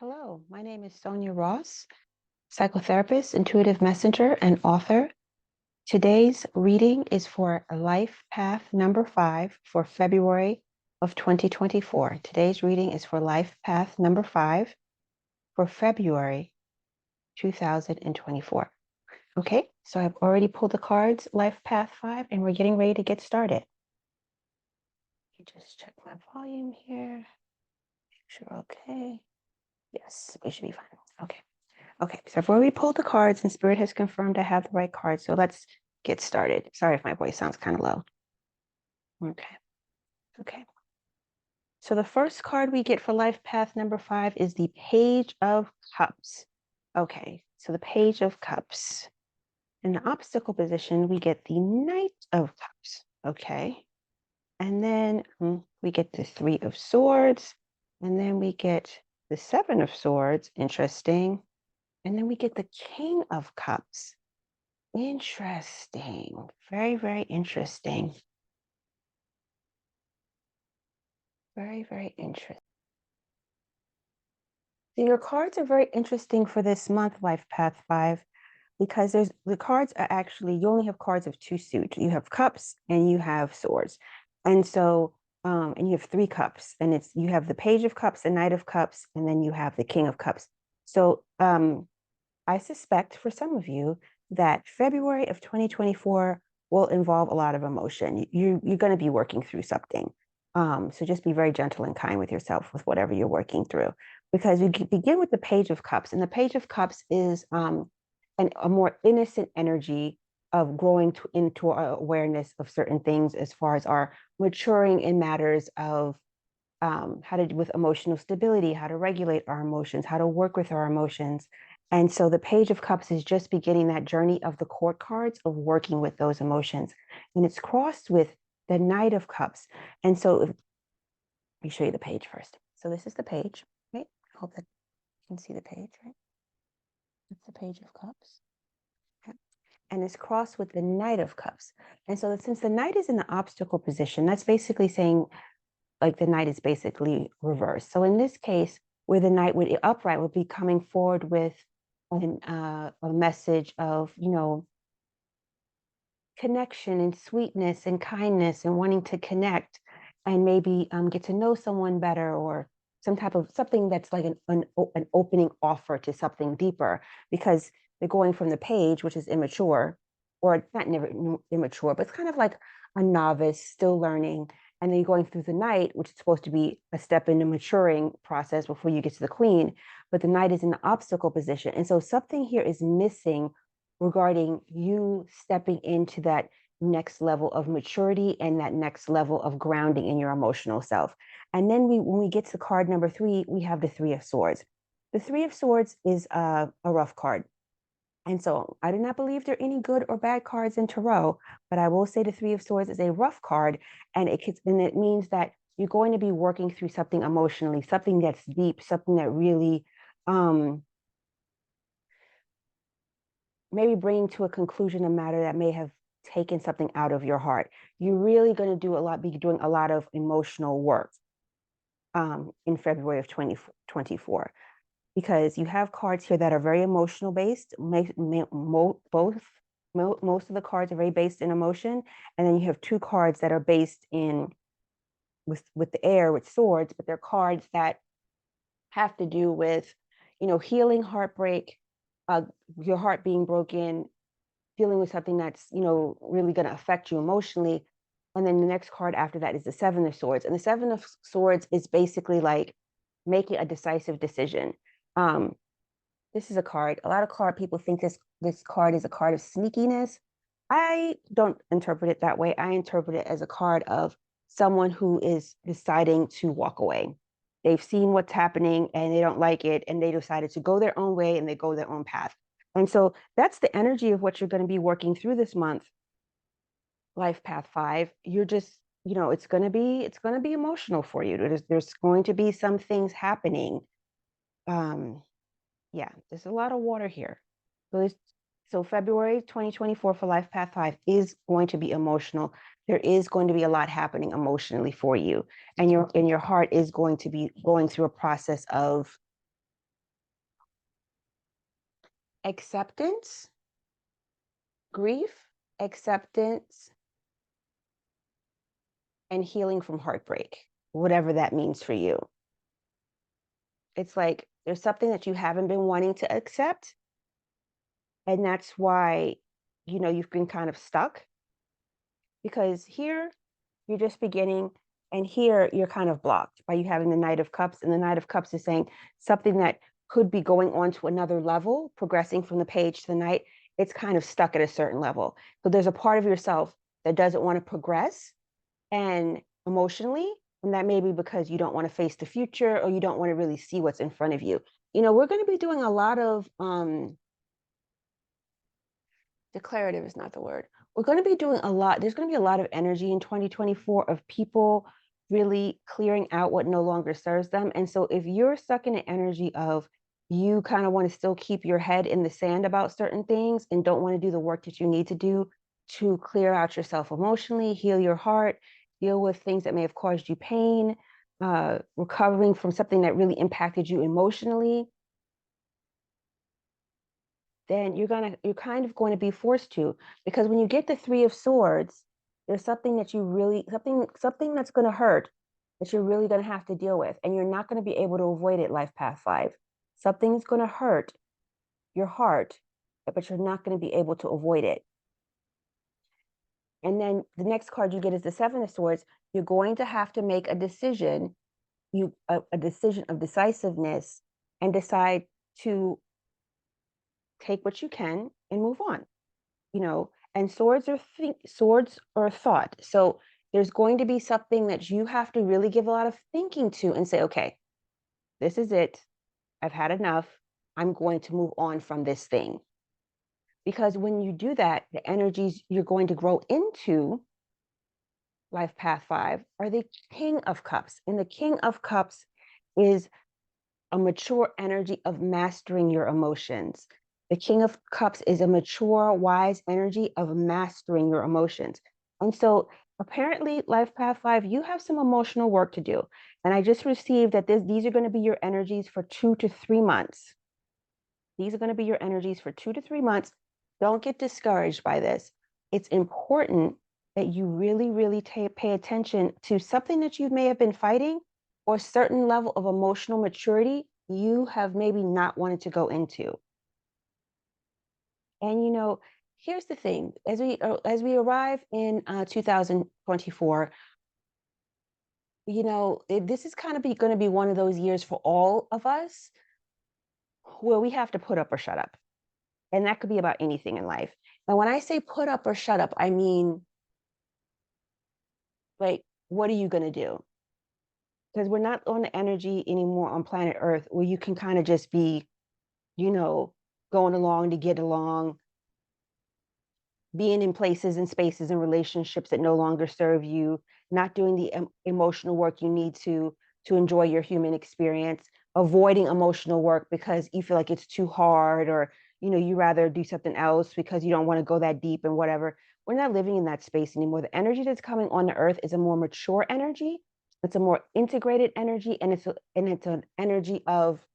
Hello, my name is Sonia Ross, psychotherapist, intuitive messenger, and author. Today's reading is for Life Path number 5 for February of 2024. Today's reading is for Life Path number 5 for February 2024. Okay, so I've already pulled the cards, Life Path 5, and we're getting ready to get started. Let me just check my volume here. Make sure, okay. Yes, we should be fine. Okay. Okay, so I've already pulled the cards and Spirit has confirmed I have the right cards. So let's get started. Sorry if my voice sounds kind of low. Okay. Okay. So the first card we get for Life Path number 5 is the Page of Cups. Okay, so the Page of Cups. In the obstacle position, we get the Knight of Cups. Okay. And then we get the Three of Swords. And then we get the Seven of Swords. Interesting. And then we get the King of Cups. Interesting. Very, very interesting. Very, very interesting. So your cards are very interesting for this month, Life Path 5, because the cards are actually, you only have cards of two suits. You have cups and you have swords. And so, and you have three cups, and you have the Page of Cups, the Knight of Cups, and then you have the King of Cups. So I suspect for some of you that February of 2024 will involve a lot of emotion. You're going to be working through something. So just be very gentle and kind with yourself with whatever you're working through. Because we begin with the Page of Cups, and the Page of Cups is a more innocent energy of growing into our awareness of certain things as far as our maturing in matters of how to do with emotional stability, how to regulate our emotions, how to work with our emotions. And so the Page of Cups is just beginning that journey of the court cards of working with those emotions. And it's crossed with the Knight of Cups. And so let me show you the page first. So this is the page, right? I hope that you can see the page, right? It's the Page of Cups. Okay. And it's crossed with the Knight of Cups. And so since the Knight is in the obstacle position, that's basically saying like the Knight is basically reversed. So in this case, where the Knight would upright would be coming forward with a message of, connection and sweetness and kindness and wanting to connect and maybe get to know someone better, or some type of something that's like an opening offer to something deeper, because they're going from the Page, which is immature, or not never immature, but it's kind of like a novice still learning, and then you're going through the Knight, which is supposed to be a step in the maturing process before you get to the Queen, but the Knight is in the obstacle position. And so something here is missing regarding you stepping into that next level of maturity and that next level of grounding in your emotional self. And then when we get to card number 3, we have the Three of Swords. The Three of Swords is a rough card. And so I do not believe there are any good or bad cards in tarot, but I will say the Three of Swords is a rough card, and it means that you're going to be working through something emotionally, something that's deep, something that really maybe bringing to a conclusion a matter that may have taken something out of your heart. You're really going to be doing a lot of emotional work in February of 2024, because you have cards here that are very emotional based. Most of the cards are very based in emotion, and then you have two cards that are based in with the air, with swords, but they're cards that have to do with, healing heartbreak, your heart being broken, dealing with something that's, really going to affect you emotionally. And then the next card after that is the Seven of Swords. And the Seven of Swords is basically like making a decisive decision. This is a card. A lot of card people think this card is a card of sneakiness. I don't interpret it that way. I interpret it as a card of someone who is deciding to walk away. They've seen what's happening and they don't like it, and they decided to go their own way and they go their own path. And so that's the energy of what you're going to be working through this month, Life Path 5. You're just, it's going to be emotional for you. There's going to be some things happening. Yeah, there's a lot of water here. So February 2024 for Life Path 5 is going to be emotional. There is going to be a lot happening emotionally for you, and your heart is going to be going through a process of acceptance, grief, acceptance, and healing from heartbreak, whatever that means for you. It's like there's something that you haven't been wanting to accept, and that's why, you've been kind of stuck, because here you're just beginning, and here you're kind of blocked by you having the Knight of Cups, and the Knight of Cups is saying something that could be going on to another level, progressing from the page to the Knight. It's kind of stuck at a certain level. So there's a part of yourself that doesn't want to progress, and emotionally, and that may be because you don't want to face the future, or you don't want to really see what's in front of you. We're going to be doing a lot of declarative is not the word. We're going to be doing a lot. There's going to be a lot of energy in 2024 of people really clearing out what no longer serves them. And so if you're stuck in an energy of you kind of want to still keep your head in the sand about certain things and don't want to do the work that you need to do to clear out yourself emotionally, heal your heart, deal with things that may have caused you pain, recovering from something that really impacted you emotionally, then you're kind of going to be forced to, because when you get the Three of Swords, there's something that you really something that's going to hurt, that you're really going to have to deal with, and you're not going to be able to avoid it. Life path 5, something's going to hurt your heart, but you're not going to be able to avoid it. And then the next card you get is the Seven of Swords. You're going to have to make a decision, a decision of decisiveness, and decide to take what you can and move on. And swords are thought. So there's going to be something that you have to really give a lot of thinking to and say, okay, this is it. I've had enough. I'm going to move on from this thing. Because when you do that, the energies you're going to grow into Life Path 5 are the King of Cups. And the King of Cups is a mature energy of mastering your emotions. The King of Cups is a mature, wise energy of mastering your emotions. And so apparently, Life Path 5, you have some emotional work to do. And I just received that these are going to be your energies for 2 to 3 months. These are going to be your energies for 2 to 3 months. Don't get discouraged by this. It's important that you really, really pay attention to something that you may have been fighting, or a certain level of emotional maturity you have maybe not wanted to go into. And here's the thing: as we arrive in 2024, this is kind of going to be one of those years for all of us where we have to put up or shut up, and that could be about anything in life. And when I say put up or shut up, I mean, like, what are you going to do? Because we're not on the energy anymore on planet Earth where you can kind of just be, going along to get along, being in places and spaces and relationships that no longer serve you, not doing the emotional work you need to enjoy your human experience, avoiding emotional work because you feel like it's too hard, or you rather do something else because you don't want to go that deep and whatever. We're not living in that space anymore. The energy that's coming on the earth is a more mature energy. It's a more integrated energy, and it's an energy of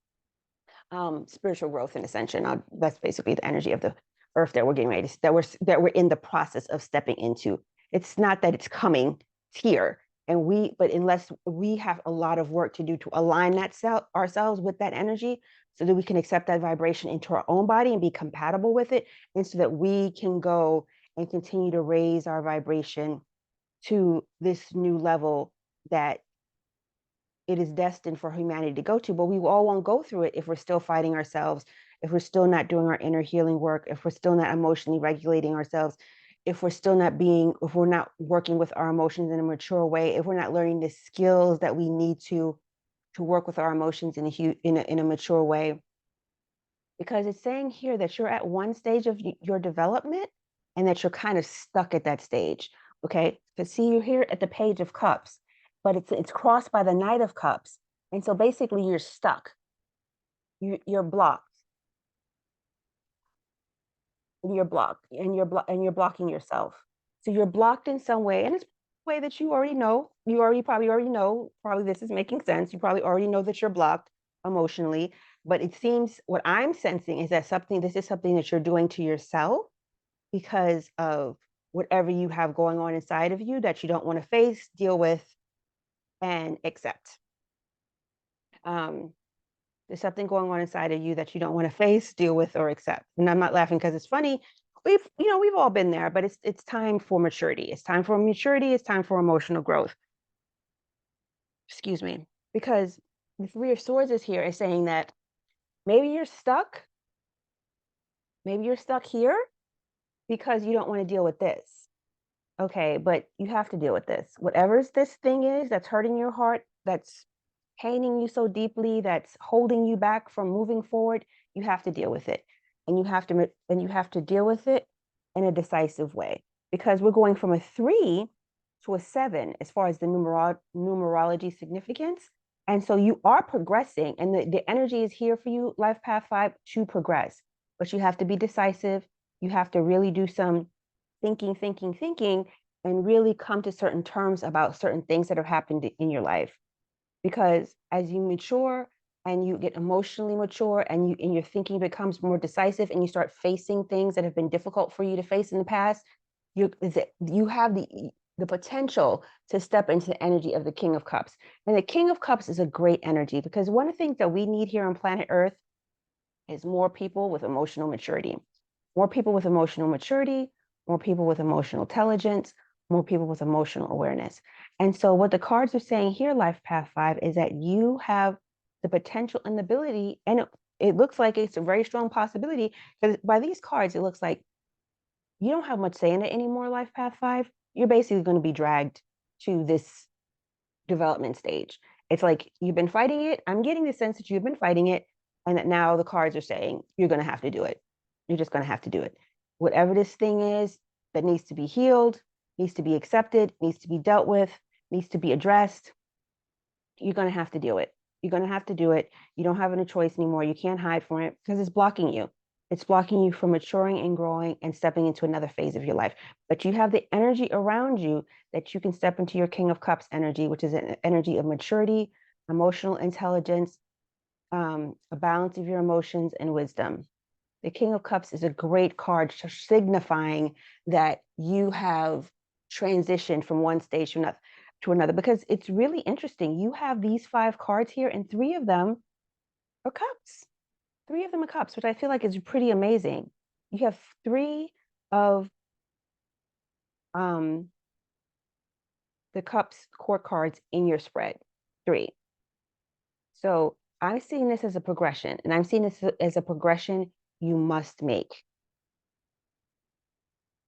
spiritual growth and ascension. That's basically the energy of the earth that we're getting ready to, that we're in the process of stepping into. It's not that it's coming, it's here. But unless we have a lot of work to do to align ourselves with that energy, so that we can accept that vibration into our own body and be compatible with it, and so that we can go and continue to raise our vibration to this new level that it is destined for humanity to go to. But we all won't go through it if we're still fighting ourselves, if we're still not doing our inner healing work, if we're still not emotionally regulating ourselves, if we're not working with our emotions in a mature way, if we're not learning the skills that we need to work with our emotions in a mature way. Because it's saying here that you're at one stage of your development, and that you're kind of stuck at that stage. Okay, but see, you're here at the Page of Cups, but it's crossed by the Knight of Cups, and so basically you're stuck. You're blocked. And you're blocking yourself. So you're blocked in some way, and it's a way that you already know. Probably this is making sense. You probably already know that you're blocked. emotionally, but it seems what I'm sensing is that this is something that you're doing to yourself because of whatever you have going on inside of you that you don't want to face, deal with, and accept. Um, there's something going on inside of you that you don't want to face, deal with, or accept. And I'm not laughing because it's funny. We've all been there, but it's time for maturity. It's time for maturity. It's time for emotional growth. Excuse me. Because the Three of Swords is here is saying that maybe you're stuck. Maybe you're stuck here because you don't want to deal with this. Okay, but you have to deal with this. Whatever this thing is that's hurting your heart, that's paining you so deeply, that's holding you back from moving forward, you have to deal with it. And you have to deal with it in a decisive way because we're going from a 3 to a 7 as far as the numerology significance. And so you are progressing, and the energy is here for you, Life Path 5, to progress. But you have to be decisive. You have to really do some thinking, and really come to certain terms about certain things that have happened in your life. Because as you mature and you get emotionally mature and your thinking becomes more decisive and you start facing things that have been difficult for you to face in the past, you have the potential to step into the energy of the King of Cups. And the King of Cups is a great energy because one of the things that we need here on planet Earth is more people with emotional maturity. More people with emotional maturity, more people with emotional intelligence, more people with emotional awareness. And so, what the cards are saying here, Life Path 5, is that you have the potential and the ability, and it looks like it's a very strong possibility because by these cards, it looks like you don't have much say in it anymore, Life Path 5. You're basically going to be dragged to this development stage. It's like you've been fighting it. I'm getting the sense that you've been fighting it, and that now the cards are saying you're going to have to do it. You're just going to have to do it. Whatever this thing is that needs to be healed, needs to be accepted, needs to be dealt with, needs to be addressed, you're going to have to do it. You're going to have to do it. You don't have any choice anymore. You can't hide from it because it's blocking you. It's blocking you from maturing and growing and stepping into another phase of your life. But you have the energy around you that you can step into your King of Cups energy, which is an energy of maturity, emotional intelligence, a balance of your emotions, and wisdom. The King of Cups is a great card signifying that you have transitioned from one stage to another because it's really interesting. You have these 5 cards here, and 3 of them are cups. 3 of them are cups, which I feel like is pretty amazing. You have 3 of the cups court cards in your spread. 3. So I'm seeing this as a progression, and I'm seeing this as a progression you must make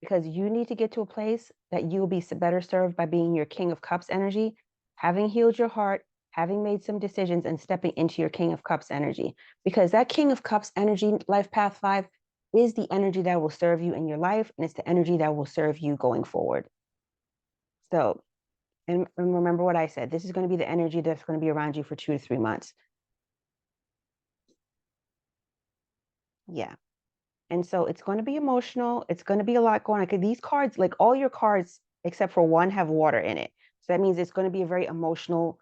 because you need to get to a place that you'll be better served by being your King of Cups energy, having healed your heart, having made some decisions, and stepping into your King of Cups energy. Because that King of Cups energy, Life Path 5, is the energy that will serve you in your life, and it's the energy that will serve you going forward. So, and remember what I said, this is going to be the energy that's going to be around you for 2 to 3 months. Yeah. And so it's going to be emotional. It's going to be a lot going on. Like these cards, like all your cards, except for one, have water in it. So that means it's going to be a very emotional,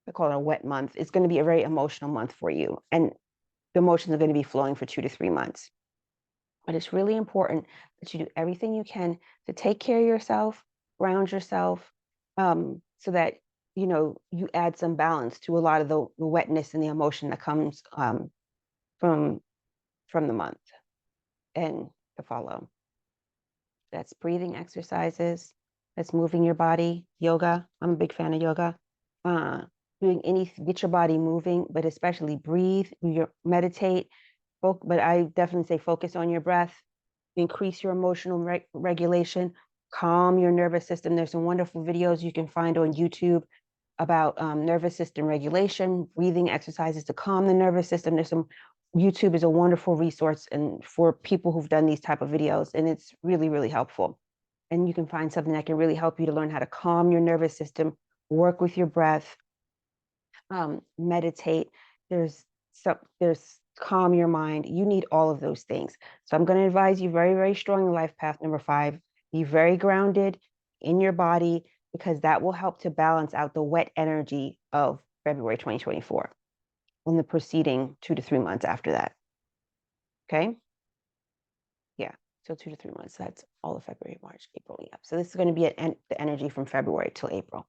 I call it a wet month. It's going to be a very emotional month for you. And the emotions are going to be flowing for 2 to 3 months. But it's really important that you do everything you can to take care of yourself, ground yourself, so that, you add some balance to a lot of the wetness and the emotion that comes from the month and to follow. That's breathing exercises, that's moving your body, yoga. I'm a big fan of yoga. Get your body moving, but especially breathe, meditate. But I definitely say focus on your breath, increase your emotional regulation, calm your nervous system. There's some wonderful videos you can find on YouTube about nervous system regulation, breathing exercises to calm the nervous system. YouTube is a wonderful resource and for people who've done these type of videos, and it's really, really helpful. And you can find something that can really help you to learn how to calm your nervous system, work with your breath, meditate. There's calm your mind. You need all of those things. So I'm going to advise you very, very strongly, Life Path number 5, be very grounded in your body because that will help to balance out the wet energy of February 2024. in the preceding 2 to 3 months after that. Okay. Yeah. So 2 to 3 months. That's all of February, March, April. Yeah. So this is going to be the energy from February till April.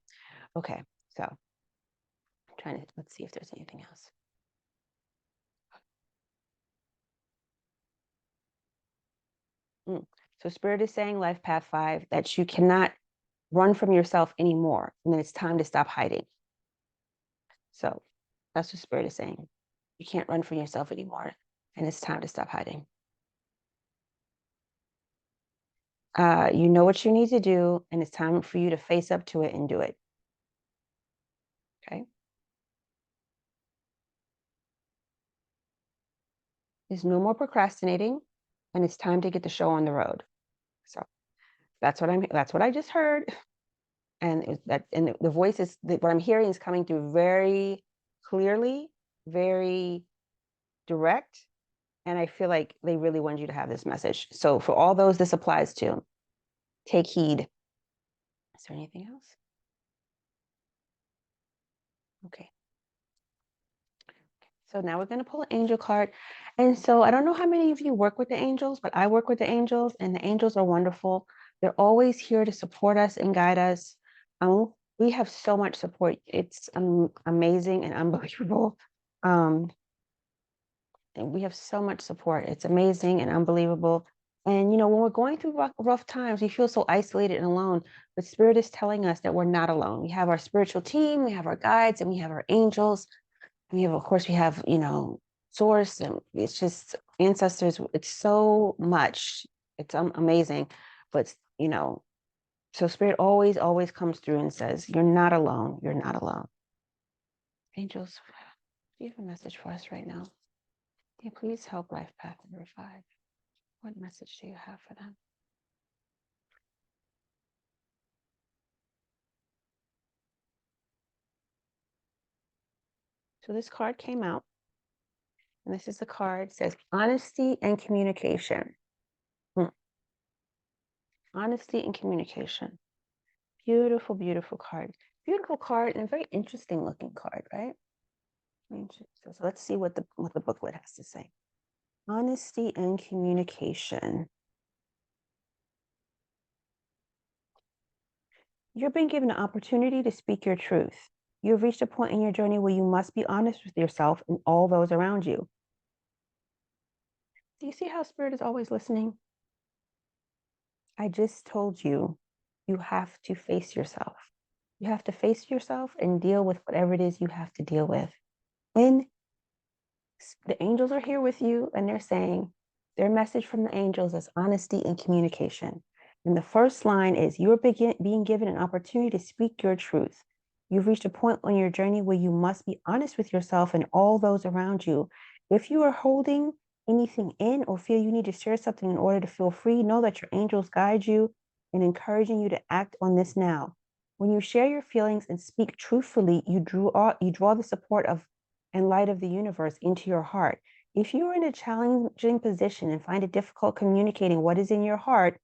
Okay. So I'm trying to, let's see if there's anything else. So Spirit is saying, Life Path 5, that you cannot run from yourself anymore. And then it's time to stop hiding. So that's what Spirit is saying. You can't run from yourself anymore. And it's time to stop hiding. You know what you need to do, and it's time for you to face up to it and do it. Okay. There's no more procrastinating, and it's time to get the show on the road. So that's what I just heard. And the voice is what I'm hearing is coming through very clearly, very direct. And I feel like they really want you to have this message. So for all those this applies to, take heed. Is there anything else? Okay. So now we're going to pull an angel card. And so I don't know how many of you work with the angels, but I work with the angels, and the angels are wonderful. They're always here to support us and guide us. We have so much support. It's amazing and unbelievable. And we have so much support. It's amazing and unbelievable. And, when we're going through rough times, we feel so isolated and alone. But Spirit is telling us that we're not alone. We have our spiritual team, we have our guides, and we have our angels. Of course, we have, source, and it's just ancestors. It's so much. It's amazing. But, so Spirit always, always comes through and says, you're not alone. You're not alone. Angels, do you have a message for us right now? Can you please help Life Path number 5? What message do you have for them? So this card came out, and this is the card. It says honesty and communication. Honesty and communication. Beautiful, beautiful card. Beautiful card and a very interesting looking card, right? So let's see what the booklet has to say. Honesty and communication. You're being given an opportunity to speak your truth. You've reached a point in your journey where you must be honest with yourself and all those around you. Do you see how Spirit is always listening? I just told you, you have to face yourself. You have to face yourself and deal with whatever it is you have to deal with. When the angels are here with you, and they're saying, their message from the angels is honesty and communication. And the first line is, you're being given an opportunity to speak your truth. You've reached a point on your journey where you must be honest with yourself and all those around you. If you are holding anything in or feel you need to share something in order to feel free, know that your angels guide you and encouraging you to act on this now. When you share your feelings and speak truthfully, you draw the support of and light of the universe into your heart. If you are in a challenging position and find it difficult communicating what is in your heart,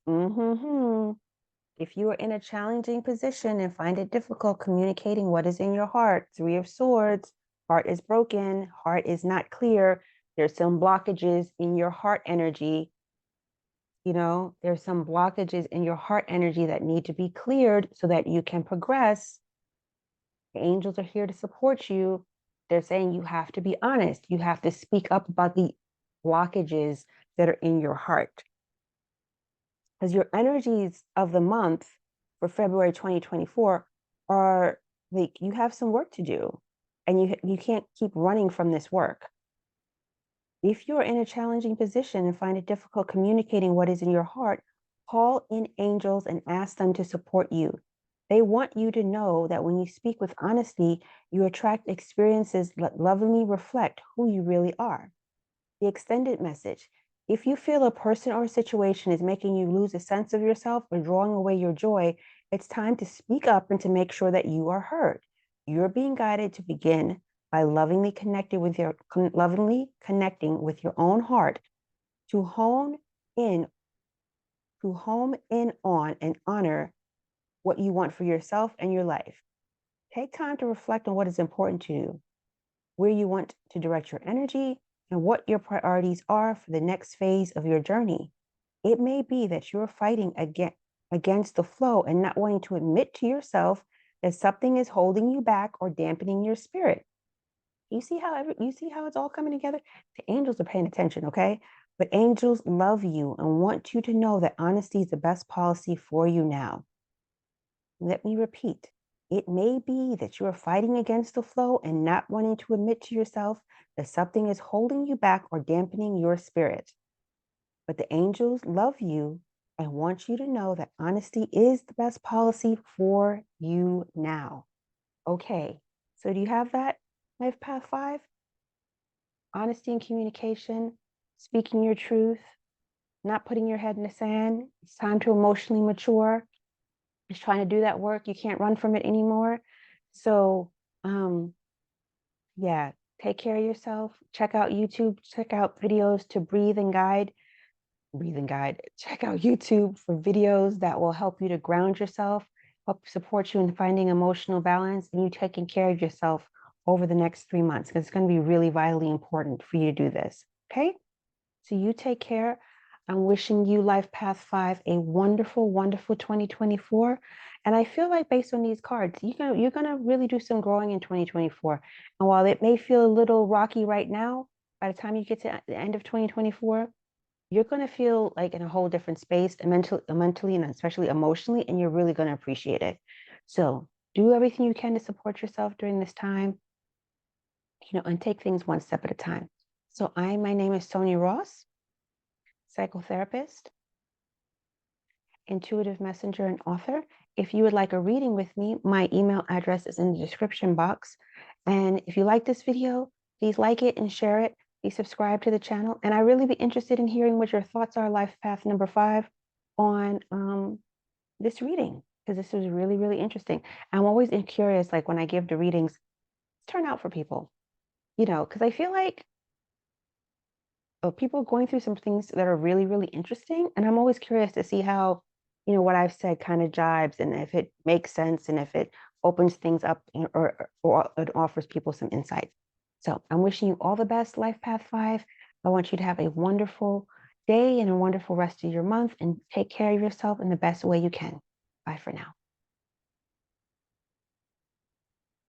if you are in a challenging position and find it difficult communicating what is in your heart, 3 of Swords, heart is broken, heart is not clear. There's some blockages in your heart energy. There's some blockages in your heart energy that need to be cleared so that you can progress. The angels are here to support you. They're saying you have to be honest. You have to speak up about the blockages that are in your heart. Because your energies of the month for February 2024 are like, you have some work to do, and you can't keep running from this work. If you're in a challenging position and find it difficult communicating what is in your heart, call in angels and ask them to support you. They want you to know that when you speak with honesty, you attract experiences that lovingly reflect who you really are. The extended message. If you feel a person or a situation is making you lose a sense of yourself or drawing away your joy, it's time to speak up and to make sure that you are heard. You're being guided to begin by lovingly connecting with your own heart to hone in on and honor what you want for yourself and your life. Take time to reflect on what is important to you. where you want to direct your energy, and what your priorities are for the next phase of your journey. It may be that you're fighting against the flow and not wanting to admit to yourself that something is holding you back or dampening your spirit. You see how it's all coming together? The angels are paying attention, okay? But angels love you and want you to know that honesty is the best policy for you now. Let me repeat. It may be that you are fighting against the flow and not wanting to admit to yourself that something is holding you back or dampening your spirit. But the angels love you and want you to know that honesty is the best policy for you now. Okay, so do you have that, Life Path 5? Honesty and communication, speaking your truth, not putting your head in the sand. It's time to emotionally mature. Just trying to do that work. You can't run from it anymore. So, yeah, take care of yourself. Check out YouTube. Check out videos to breathe and guide. Breathe and guide. Check out YouTube for videos that will help you to ground yourself, help support you in finding emotional balance, and you taking care of yourself over the next 3 months, because it's going to be really vitally important for you to do this. Okay? So you take care. I'm wishing you, Life Path 5, a wonderful, wonderful 2024. And I feel like based on these cards, you're gonna really do some growing in 2024. And while it may feel a little rocky right now, by the time you get to the end of 2024, you're gonna feel like in a whole different space, mentally and especially emotionally, and you're really gonna appreciate it. So do everything you can to support yourself during this time, and take things one step at a time. So my name is Sonia Ross, psychotherapist, intuitive messenger, and author. If you would like a reading with me, my email address is in the description box. And if you like this video, please like it and share it. Please subscribe to the channel. And I really be interested in hearing what your thoughts are, Life Path number 5, on this reading, because this was really, really interesting. I'm always curious, like when I give the readings, turn out for people, because I feel like people going through some things that are really, really interesting. And I'm always curious to see how, what I've said kind of jibes, and if it makes sense, and if it opens things up, or it offers people some insight. So I'm wishing you all the best, Life Path 5. I want you to have a wonderful day and a wonderful rest of your month, and take care of yourself in the best way you can. Bye for now.